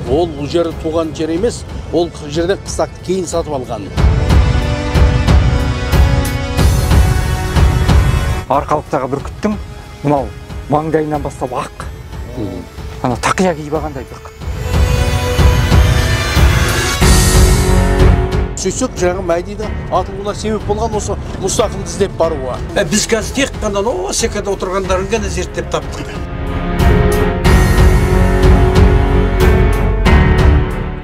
Ол жері туған жер емес, ол жерде қыстақты кейін сатып алған. Арқалықтағы бүркіттің мынау маңдайынан бастап ақ. Ана тақия киіп алғандай бүркіт. Сөйтсек, жаңағы Мәдиді атылуына себеп болған осы Мұстақымды іздеп баруға. Біз қазір тек қана секада отырғандарын ғана зерттеп таптық.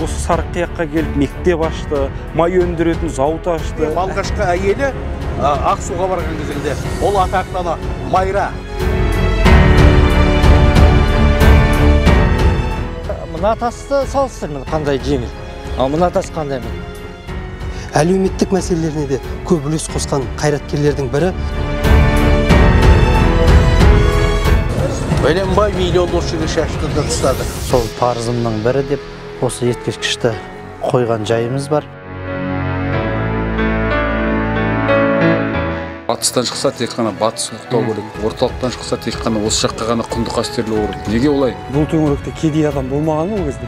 Осы Сарыққияққа келіп мектеп ашты, май өндіретін зауыт ашты. Алғашқы әйелі Ақсуға барған кезінде ол атақтаны Майра. Мына тасты салыстырмын қандай жеңіл, мына тас қандай мен. Әлеуметтік мәселелеріне де көп үлес қосқан қайраткерлердің бірі. Бәленбай миллион оршығы шашты да тұстады. Сол парызымның бірі деп осы ескерткішті қойған жайымыз бар. Батыстан шықса тек қана батыс ұлықтау керек, орталықтан шықса тек қана осы жаққа ғана құнды қастерлеу керек. Неге олай? Бұл төңіректе кедей адам болмаған ол кезде.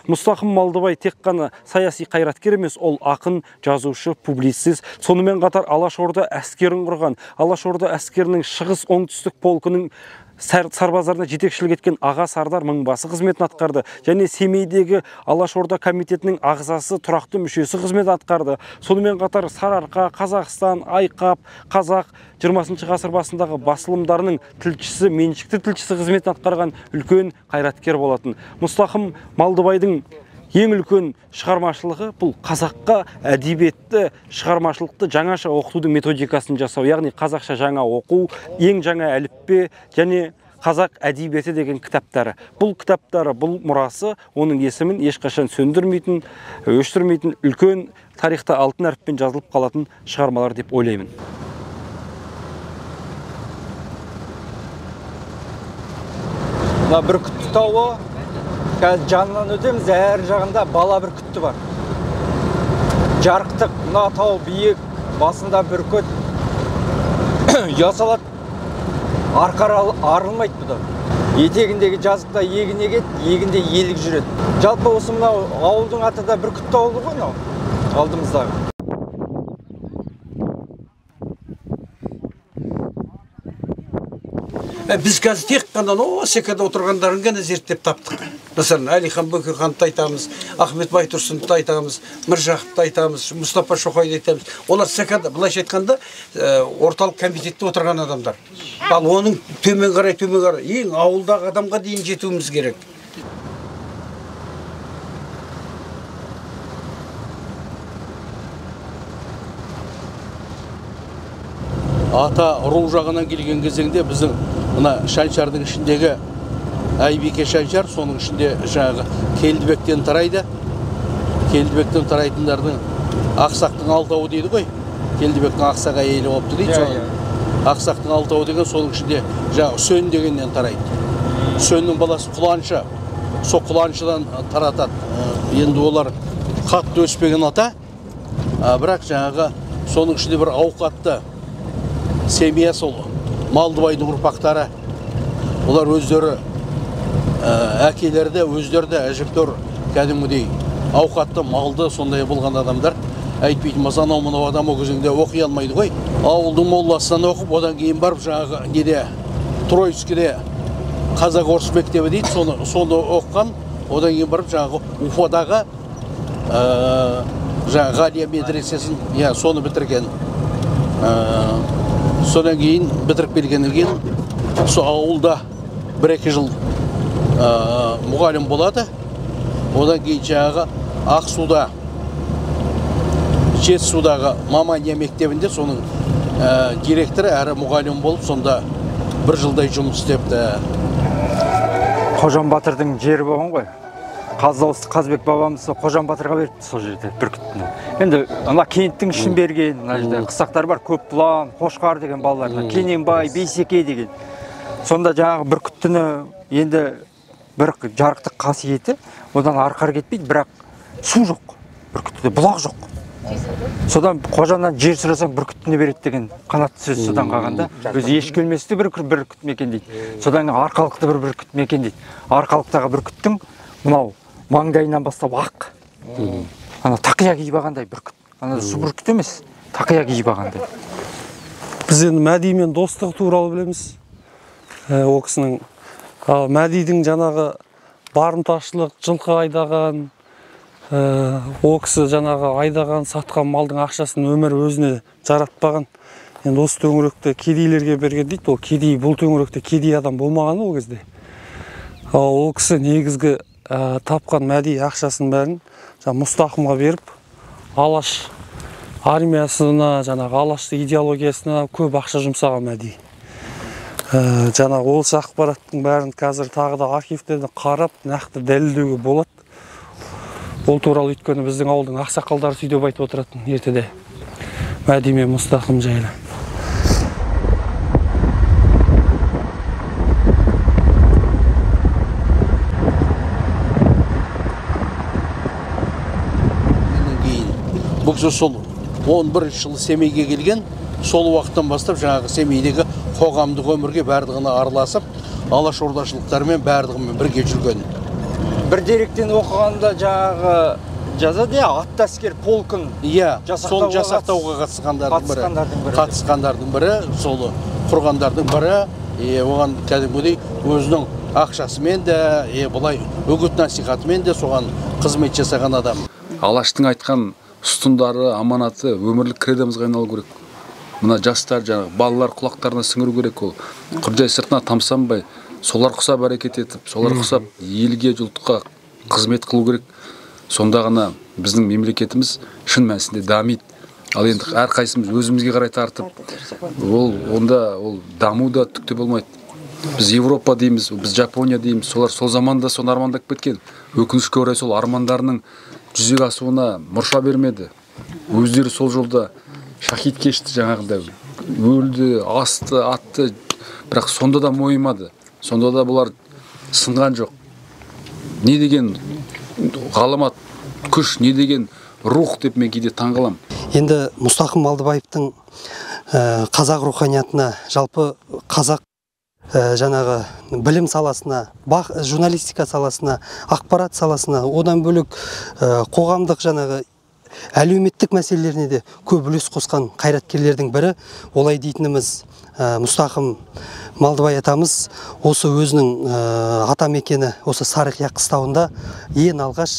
Мұстақым Малдыбай тек қана саяси қайраткер емес, ол ақын, жазушы, публицист. Сонымен қатар Алашорда әскерін құрған. Алашорда әскерінің шығыс оңтүстік полкының сарбазарына жетекшілік еткен аға сардар мыңбасы қызметін атқарды. Және Семейдегі Алашорда комитетінің ағзасы, тұрақты мүшесі қызмет атқарды. Сонымен қатар Сарыарқа, Қазақстан, Айқап, Қазақ 20 ғасыр басындағы басылымдарының тілшісі, меншікті тілшісі қызметін атқарған үлкен қайраткер болатын. Мұстақым Малдыбайдың ең үлкен шығармашылығы бұл қазаққа әдебиетті, шығармашылықты жаңаша оқытудың методикасын жасау, яғни қазақша жаңа оқу, ең жаңа әліппе және қазақ әдебиеті деген кітаптары. Бұл кітаптары, бұл мұрасы оның есімін ешқашан сөндірмейтін, өшірмейтін үлкен тарихта алтын әріппен жазылып қалатын шығармалар деп ойлаймын. Мына бүркітті тауы қазір жанынан өтеміз, әр жағында бала бүркітті бар. Жарықтық, мына тау биік, басында бүркіт ясалады, арқар арылмайды бұда. Етегіндегі жазықта егін егеді, егінде елік жүреді. Жалпы осы мына ауылдың аты да бүркіт тауы ғой, алдымыздағы. Біз қазір тек қана секада отырғандарын ғана зерттеп таптық. Мысалы, Әлихан Бөкейхановты айтамыз, Ахмет Байтұрсыновты айтамыз, Міржақыпты айтамыз, Мұстапа Шоқайды айтамыз. Олар секада, былайша айтқанда, орталық комитетте отырған адамдар. Ал оның төмен қарай, ең ауылдағы адамға дейін жетуіміз керек. Ата ру жағынан келген кезеңде біздің мына Шаншардың ішіндегі Айбике Шаншар, соның ішінде жаңағы Келдібектен тарайды. Келдібектен тарайтындардың Ақсақтың алтауы дейді ғой. Келдібектің Ақсақ әйелі болыпты дейді. Ақсақтың алтауы деген соның ішінде жаңағы Үсен дегеннен тарайды. Үсеннің баласы Құланшы. Со Құланшыдан таратады. Енді олар қатты өспеген ата. Бірақ жаңағы соның ішінде бір ауқатты семья сол Малдыбайдың ұрпақтары. Олар өздері әкелері де, өздері де әжептәуір кәдімгідей ауқатты, малды сондай болған адамдар. Әйтпейтін мазанау мынау адам ол кезеңде оқи алмайды ғой. Ауылдың молласынан оқып, одан кейін барып жаңағы неде Троицкіде қазақ орыс мектебі дейді, соны оққан. Одан кейін барып жаңағы Уфадағы жаңағы Ғалия медресесін, соны бітірген. Содан кейін бітіріп келгеннен кейін сол ауылда 1-2 жыл мұғалім болады. Одан кейін жаңағы Ақсуда, Жетісудағы Мамания мектебінде соның директоры әрі мұғалім болып, сонда 1 жылдай жұмыс істепті. Қожан Батырдың жері болған ғой. Қаздауысты Қазбек бабамыз Қожан Батырға беріпті сол жерде бүркіттіні. Енді ана кенттің ішін берген, қыстақтар бар, Көпбұлан, Қошқар деген балаларына, Кененбай, Бейсеке деген. Сонда жаңағы бүркіттіні енді бір жарықтық қасиеті, одан арқар кетпейді, бірақ су жоқ, бүркіттіде бұлақ жоқ. Содан қожанан жер сұрасаң бүркіттіне береді деген қанатты сөз содан қалғанда. Өзі еш келместі бір бүркіт мекен дейді. Содан арқалықты бір бүркіт мекен дейді. Арқалықтағы бүркіттің мынау маңдайынан бастап ақ. Ана тақия киіп алғандай бүркіт. Ана су бүркіт емес, тақия киіп алғандай. Біз енді Мәди мен достығы туралы білеміз. Ол кісінің Мәдидің жаңағы барымташылық, жылқы айдаған, ол кісі жаңағы айдаған, сатқан малдың ақшасын өмір өзіне жаратпаған. Енді осы төңіректе кедейлерге берген дейді. Ол кедей, бұл төңіректе кедей адам болмаған ол кезде. Ол кісі негізгі тапқан Мәди ақшасын бәрін Мұстақымға беріп, Алаш армиясына, жаңағы Алашты идеологиясына көп ақша жұмсаған Мәди. Жаңағы осы ақпараттың бәрін қазір тағы да архивтерді қарап, нақты дәлелдеуге болады. Ол туралы өйткені біздің ауылдың ақсақалдары сөйтіп айтып отыратын ертеде Мәди мен Мұстақым жайлы. Бұл кісі сол 11 жылы Семейге келген, сол уақыттан бастап жаңағы Семейдегі қоғамдық өмірге бәрдігіне араласып, алашордашылықтармен бәрдігімен бірге жүрген. Бір деректен оқығанда жаңағы жазады я атты әскер полкын сол жасақтауға қатысқандардың бірі, сол құрғандардың бірі, оған кәдімгідей өзінің ақшасымен де, бұлай үгіт насихатымен де соған қызмет жасаған адам. Алаштың айтқан ұстындары, аманаты өмірлік кредомызға айналу керек. Мына жастар, балалар құлақтарына сіңіру керек ол. Құржай сыртына тамсанбай, солар құсап әрекет етіп, солар құсап елге, жұртқа қызмет қылу керек. Сонда ғана біздің мемлекетіміз шын мәнісінде дамиды. Ал енді әрқайсымыз өзімізге қарай тартып, ол даму да түкте болмайды. Біз Европа дейміз, біз Жапония дейміз, солар сол заманда соны армандап кеткен. Өкінішке орай сол армандарының жүзеге асуына мұрша бермеді. Өздері сол жолда шахид кешті, жаңағыда өлді, асты, атты, бірақ сонда да мойымады. Сонда да бұлар сынған жоқ. Не деген ғаламат күш, не деген рух деп мен кейде таңғалам. Енді Мұстақым Малдыбаевтың қазақ руханиятына, жалпы қазақ жаңағы білім саласына, журналистика саласына, ақпарат саласына, одан бөлек қоғамдық жаңағы әлеуметтік мәселелеріне де көп үлес қосқан қайраткерлердің бірі. Олай дейтініміз Мұстақым Малдыбай атамыз осы өзінің атамекені осы Сарықия қыстауында ең алғаш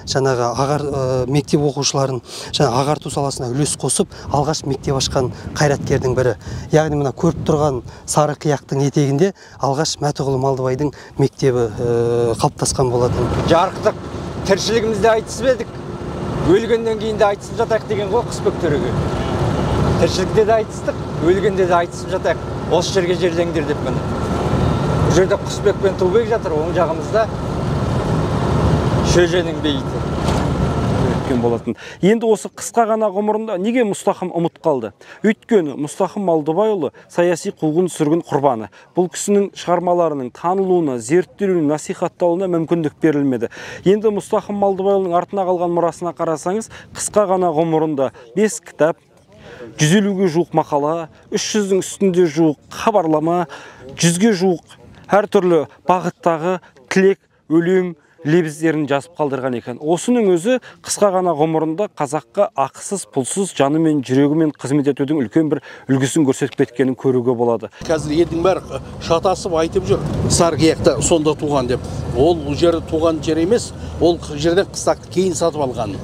жаңағы мектеп оқушыларын ағарту саласына үлес қосып, алғаш мектеп ашқан қайраткердің бірі. Яғни мына көріп тұрған Сарықияқтың етегінде алғаш Мәтіғұл Малдыбайдың мектебі қалыптасқан болатын. Жарықтық тіршілігімізде айтысып едік. Өлгенден кейін де айтысып жатайық деген ғой Құсбек төреге. Тіршілікте де айтыстық, өлгенде де айтысып жатайық. Осы жерге жердеңдер деп міне. Бұл жерде Құсбек пен Тұлбек жатыр, оң жағымызда Шөженің бейіті. Болатын. Енді осы қысқа ғана ғұмырында неге Мұстақым ұмыт қалды? Өйткені Мұстақым Малдыбайұлы саяси қуғын сүргін құрбаны. Бұл кісінің шығармаларының танылуына, зерттелуіне, насихатталуына мүмкіндік берілмеді. Енді Мұстақым Малдыбайұлының артына қалған мұрасына қарасаңыз, қысқа ғана ғұмырында 5 кітап, 150-ге жуық мақала, 300-дің үстінде жуық хабарлама, 100-ге жуық әртүрлі бағыттағы тілек, өлең, лебіздерін жазып қалдырған екен. Осының өзі қысқа ғана ғұмырында қазаққа ақысыз, пұлсыз, жаны мен жүрегімен қызмет етудің үлкен бір үлгісін көрсетіп кеткенін көруге болады. Қазір елдің бәрі шатасып айтып жүр, Сарықияқта сонда туған деп. Ол жері туған жер емес, ол жерден қыстақты кейін сатып алған.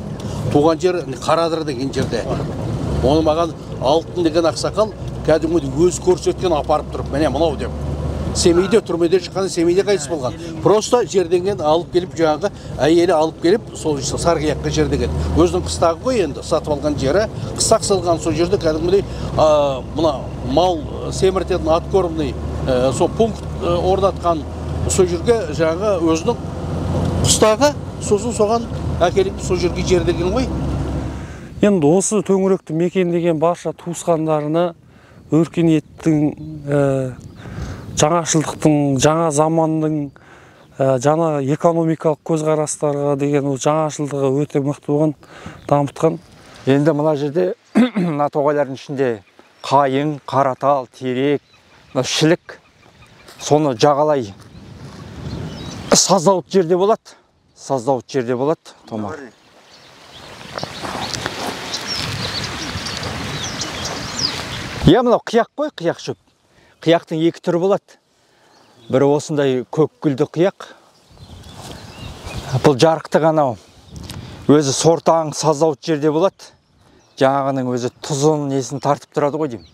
Туған жер Қарадыр деген жерде. Оны маған Алтын деген ақсақал кәдімгі өз көрсеткен апарып тұрып, міне мынау деп. Семейде түрмеде шыққан, Семейде қайтыс болған. Просто жерден алып келіп, жаңағы әйелі алып келіп, сол Сарықияққа жердеген. Өзінің қыстағы ғой енді, сатып алған жері, қыстақ салған сол жерде кәдімгідей мына мал семіртетін откормный сол пункт орнатқан сол жерге жаңағы өзінің қыстағы, сосын соған әкеліп сол жерге жердеген ғой. Енді осы төңіректі мекендеген барша туысқандарына өркениеттің жаңашылдықтың, жаңа заманның, жаңа экономикалық көзқарастарға деген жаңашылдығы өте мықты болған, дамытқан. Енді мына жерде мына тоғайлардың ішінде қайың, қаратал, терек, шілік, соны жағалай саздауыт жерде болады. Саздауыт жерде болады, Томар. Иә, мынау қияқ қой, қияқ шөп. Қияқтың екі түрі болады. Бірі осындай көк гүлді қияқ. Бұл жарықты ғана өзі сортаң саздауыт жерде болады. Жаңағының өзі тұзын несін тартып тұрады ғой деймін.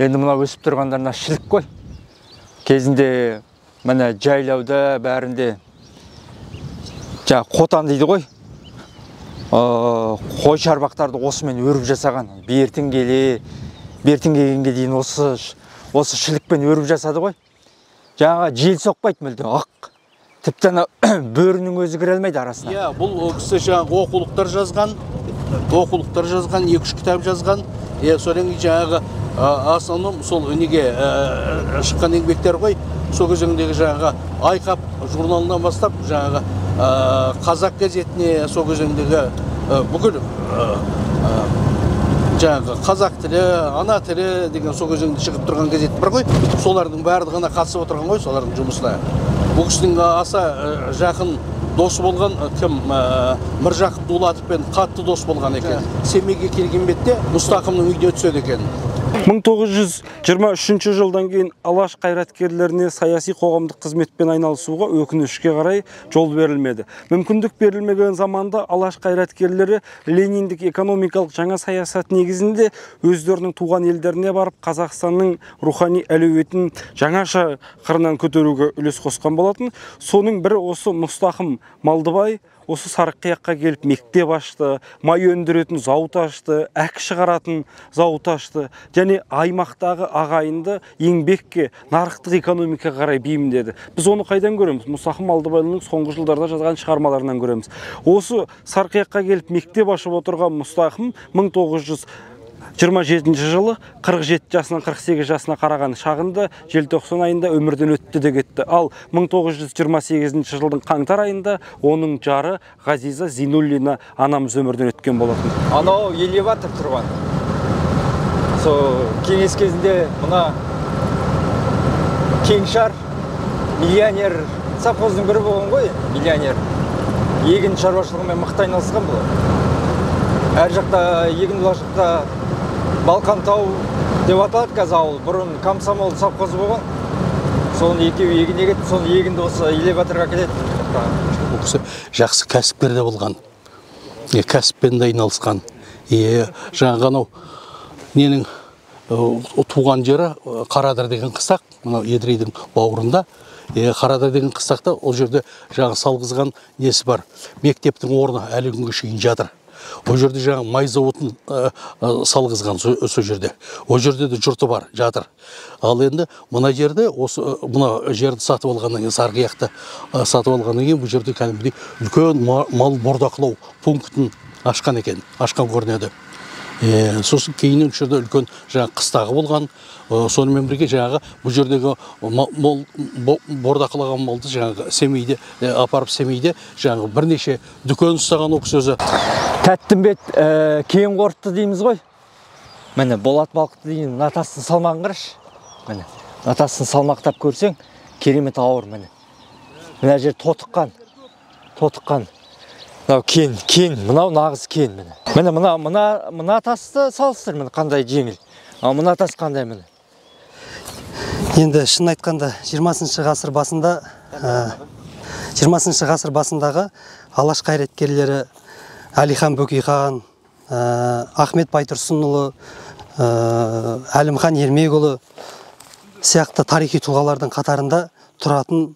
Енді мына өсіп тұрғандарына шілік қой. Кезінде міне жайлауда бәрінде қотан дейді ғой. Қой шарбақтарды осымен өріп жасаған. Бертін келгенге дейін осы шілікпен өріп жасады ғой. Жаңа жел соқпайды мүлде, ақ. Тіптен бөрінің өзі кіре алмайды арасына. Иә, бұл кісі жаңағы оқулықтар жазған, 2-3 кітап жазған. Содан жаңағы основном сол неге шыққан еңбектер ғой. Сол кезеңдегі жаңағы Айқап журналынан бастап жаңағы Қазақ газетіне, сол кезеңдегі бүкіл жаңағы қазақ тілі, ана тілі деген сол кезеңде шығып тұрған газет бар ғой. Солардың барлығына қатысып отырған ғой, солардың жұмысына. Бұл кісінің аса жақын досы болған кім? Міржақып Дулатовпен қатты дос болған екен. Семейге келген бетте Мұстақымның үйде түседі екен. 1923 жылдан кейін Алаш қайраткерлеріне саяси қоғамдық қызметпен айналысуға өкінішке қарай жол берілмеді. Мүмкіндік берілмеген заманда Алаш қайраткерлері Лениндік экономикалық жаңа саясат негізінде өздерінің туған елдеріне барып Қазақстанның рухани әлеуетін жаңаша қырынан көтеруге үлес қосқан болатын. Соның бірі осы Мұстақым Малдыбай осы Сарыққияққа келіп мектеп ашты, май өндіретін зауыт ашты, әк шығаратын зауыт ашты, және аймақтағы ағайынды еңбекке, нарықтық экономикаға қарай бейімдеді. Біз оны қайдан көреміз? Мұстақым Малдыбайдың соңғы жылдарда жазған шығармаларынан көреміз. Осы Сарыққияққа келіп мектеп ашып отырған Мұстақым 1927 жылы 47 жасынан 48 жасына қараған шағында желтоқсан айында өмірден өтті де кетті. Ал 1928 жылдың қаңтар айында оның жары Ғазиза Зейнуллина анамыз өмірден өткен болатын. Анау элеватор тұрған. Кеңес кезінде мына Кеңшар миллионер совхоздың бірі болған ғой, миллионер. Егін шаруашылығымен мықты айналысқан бұл. Әр жақта егін жақта Балқан тау деп аталады қазір ауыл. Бұрын комсомол совхозы болған. Соны екеуі егін егеді, соны егінді осы элеваторға келеді. Бұл кісі жақсы кәсіпкер де болған. Кәсіппен де айналысқан. Жаңағы анау ненің туған жері Қарадыр деген қыстақ, мынау Едрейдің бауырында. Қарадыр деген қыстақта ол жерде жаңағы салғызған несі бар. Мектептің орны әлі күнге шейін жатыр. О жерде жаңа май зауытын салғызған сол жерде. О жерде де жұрты бар, жатыр. Ал енді мына жерде мына жерді сатып алғаннан кейін, Сарықияқты сатып алғаннан кейін бұл жерде кәдімгідей үлкен мал бордақылау пунктін ашқан екен, ашқан көрінеді. Сосын кейіннен жерде үлкен жаңа қыстағы болған. Сонымен бірге жаңағы бұл жердегі бордақылаған малды жаңағы Семейде апарып Семейде жаңағы бірнеше дүкен ұстаған ол кісі өзі. Тәттімбет кейін қорытты дейміз ғой. Міне Болат Балқытты дейін натасын салмағын қарашы. Міне натасын салмақтап көрсең керемет ауыр міне. Мына жер тотыққан. Мынау кен, мынау нағыз кен міне. Міне мына тасты салыстыр міне қандай жеңіл. Ал мына тас қандай міне. Енді шын айтқанда 20 ғасыр басындағы Алаш қайраткерлері Әлихан Бөкейхан, Ахмет Байтұрсынұлы, Әлімхан Ермекұлы сияқты тарихи тұлғалардың қатарында тұратын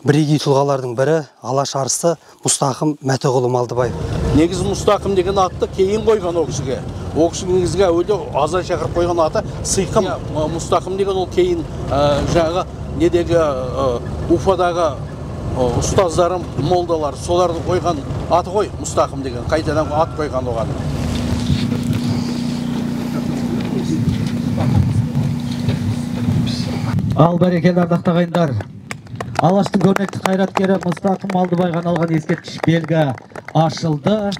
бірегей тұлғалардың бірі Алаш арысы Мұстақым Мәтеғұлы Малдыбай. Негізі Мұстақым деген атты кейін қойған ол кісіге. Ол кісі негізге әуелде азан шақырып қойған аты Сыйқым. Мұстақым деген ол кейін жаңағы недегі Уфадағы ұстаздарым, молдалар, соларды қойған аты ғой Мұстақым деген. Қайтадан ат қойған оған. Ал бәрекелді ардақты ағайындар. Алаштың көрнекті қайраткері Мұстақым Малдыбайға арналған ескерткіш белгі ашылды.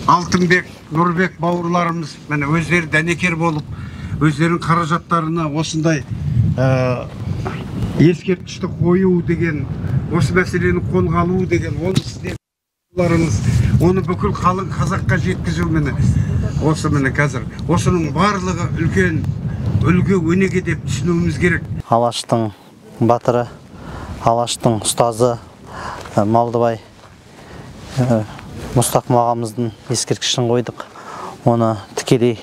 Алтынбек, Нұрбек бауырларымыз міне өздері дәнекер болып, өздерінің қаражаттарына осындай ескерткішті қою деген, осы мәселені қолға алу деген, оны сіздеріңіз, оны бүкіл қалың қазаққа жеткізу міне. Осы міне қазір, осының барлығы үлкен үлгі өнеге деп түсінуіміз керек. Алаштың батыры, Алаштың ұстазы Малдыбай Мұстақым ағамыздың ескерткішін қойдық. Оны тікелей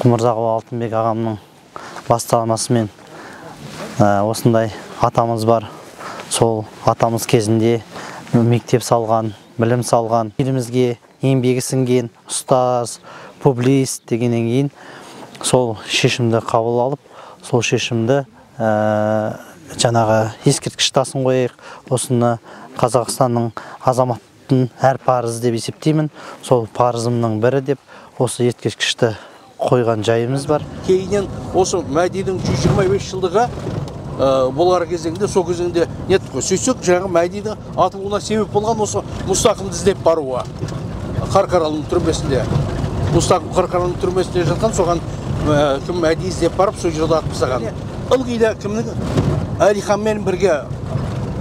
Құмырзақова Алтынбек ағамның бастамасымен осындай атамыз бар. Сол атамыз кезінде мектеп салған, білім салған, елімізге еңбегі сіңген ұстаз, публицист дегеннен кейін сол шешімді қабыл алып, сол шешімді жаңағы ескерткіш тасын қойайық. Осыны Қазақстанның азаматтың әр парызы деп есептеймін. Сол парызымның бірі деп осы ескерткішті қойған жайымыз бар. Кейінен осы Мәдидің 125 жылдығы болар кезеңде, сол кезеңде неттік қой. Сөйтсек, жаңағы Мәдидің атылуына себеп болған осы Мұстақымды іздеп баруға. Қарқаралының түрмесінде. Мұстақым Қарқаралының түрмесінде жатқан, соған кім Мәди іздеп барып, сол жерде атып тастаған. Ылғида кімнің Әлиханмен бірге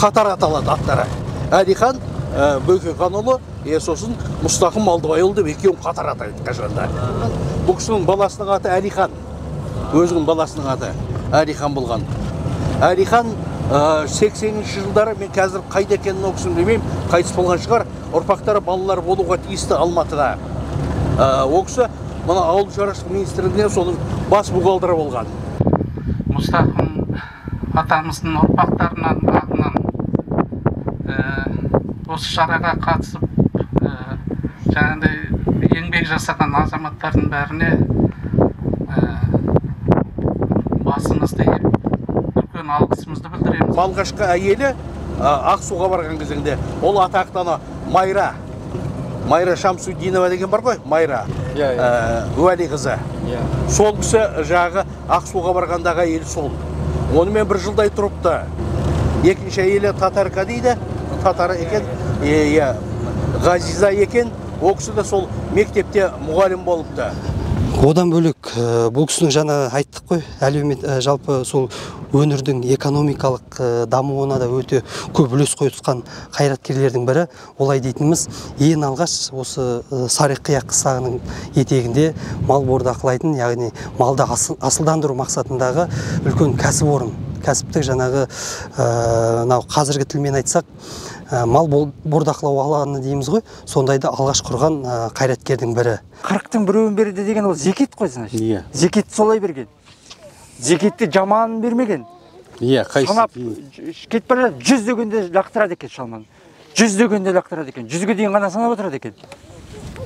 қатар аталады аттары. Әлихан Бөкейханұлы, сосын Мұстақым Малдыбайұлы деп екеуін қатар атайды қашанда. Бұл кісінің баласының аты Әлихан. Өзінің баласының аты Әлихан болған. Әлихан 80-ші жылдары, мен қазір қайда екенін ол кісіні білмеймін, қайтыс болған шығар, ұрпақтары балалар болуға тиісті Алматыда. Ол кісі мына ауыл шаруашылық министрлігіне соның бас бухгалтері болған. Мұстақым атамыздың ұрпақтарынан атынан осы шараға қатысып, жаңағыдай еңбек жасаған азаматтардың бәріне басымызды иіп, үлкен алғысымызды білдіреміз. Алғашқы әйелі Ақсуға барған кезеңде, ол атақтаны Майра Шамсудинова деген бар ғой, Майра, Уәли қызы. Сол кісі жағы Ақсуға барғандағы әйелі сол. Онымен бір жылдай тұрыпты. Екінші әйелі Татарка дейді, татары екен, Ғазиза екен, ол кісі де сол мектепте мұғалім болыпты. Одан бөлек бұл кісінің жаңа айттық қой, әлеумет жалпы сол өңірдің экономикалық дамуына да өте көп үлес қосқан қайраткерлердің бірі. Олай дейтініміз, ең алғаш осы Сарықия қыстағының етегінде мал бордақылайтын, яғни малды асылдандыру мақсатындағы үлкен кәсіпорын. Кәсіптік жаңағы қазіргі тілмен айтсақ, мал бордақылау алаңы дейміз ғой, сондайды алғаш құрған қайраткердің бірі. 40-тың біреуін берді деген ол зекет қой, значит. Зекет солай берген. Зекетті жаман бермеген. Санап кетіп бара 100 дегенде лақтырады екен шалман. 100 дегенде лақтырады екен. 100-ге дейін ғана санап отырады екен.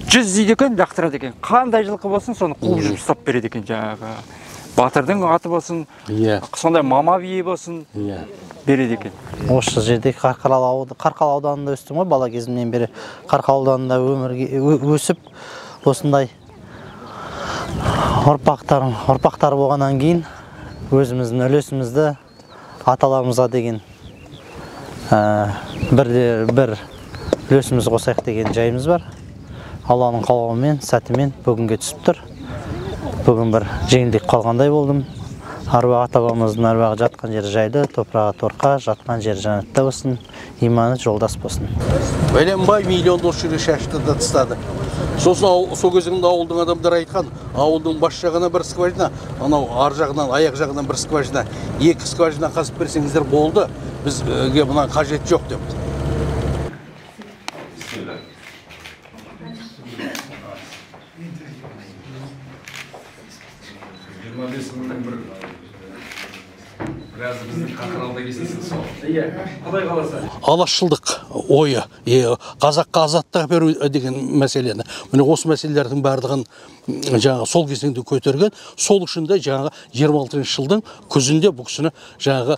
100 дейді екен, лақтырады екен. Қандай жылқы болсын, соны қуып жүріп ұстап береді екен жаңағы. Батырдың аты болсын, сондай мама бие болсын, береді екен. Осы жерде Қарқаралы ауданында өстім ғой, бала кезімнен бері Қарқаралы ауданында өсіп, осындай ұрпақтар болғаннан кейін өзіміздің үлесімізді аталарымызға деген бір үлесімізді қосайық деген жайымыз бар. Алланың қалауымен, сәтімен бүгінге түсіп тұр. Бүгін бір жеңілдік қалғандай болдым. Аруақ ата-бабамыздың аруағы жатқан жері жайлы, топырағы торқа, жатқан жері жәннатта болсын, иманы жолдас болсын. Бәленбай миллион дос жерге шашты да тастады. Сосын сол кезеңде ауылдың адамдары айтқан, ауылдың бас жағына бір скважина, анау ар жағынан, аяқ жағынан бір скважина, екі скважина қазып берсеңіздер болды, бізге бұнан қажет жоқ деп. Алашшылдық ойы, қазаққа азаттық беру деген мәселені, міне осы мәселелердің барлығын жаңағы сол кезеңде көтерген, сол үшін де жаңағы 26 жылдың күзінде бұл кісіні жаңағы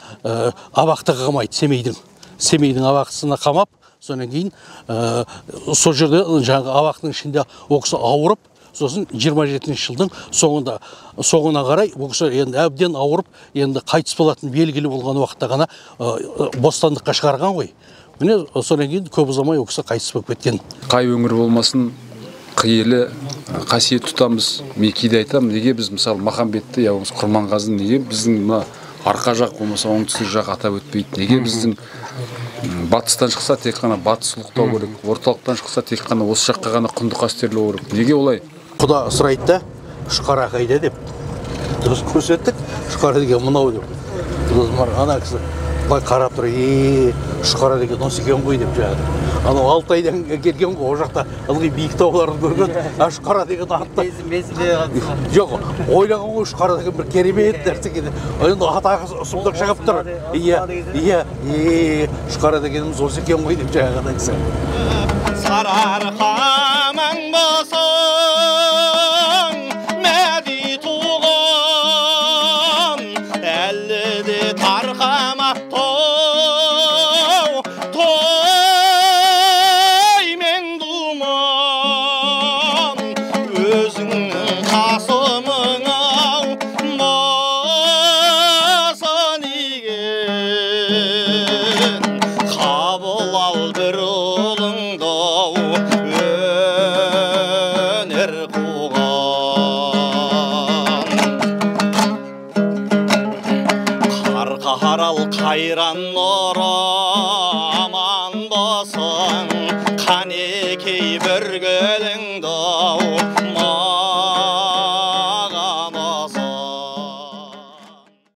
абақтыға қамайды, Семейдің абақтысына қамап, содан кейін сол жерде жаңағы абақтының ішінде ол кісі ауырып, сосын 27 жылдың соңына қарай бұл кісі енді әбден ауырып, енді қайтыс болатын белгілі болған уақытта ғана бостандыққа шығарған ғой. Міне содан кейін көп ұзамай ол кісі қайтыс болып кеткен. Қай өңір болмасын қиелі қасиет тұтамыз. Мен кейде айтамын, неге біз мысалы Махамбетті я болмаса Құрманғазыны неге біздің мына арқа жақ болмаса оңтүстік жақ атап өтпейді? Неге біздің батыстан шықса тек қана батыс ұлықтау керек, орталықтан шықса тек қана осы жаққа ғана құнды қастерлеу керек? Неге олай? Құда сұрайды да, шұқара қайда деп. Дұрыс көрсеттік, шұқара деген мынау деп. Ана кісі былай қарап тұр, шұқара деген осы екен ғой деп жаңағы. Анау Алтайдан келген ғой, ол жақта ылғи биік тауларды көрген, шұқара деген атты. Жоқ, ойлаған ғой шұқара деген бір керемет нәрсе екен. Енді атағы сұмдық шығып тұр. Иә, шұқара дегеніміз осы екен ғой деп жаңағы кісі. Сарыарқа мың болсын.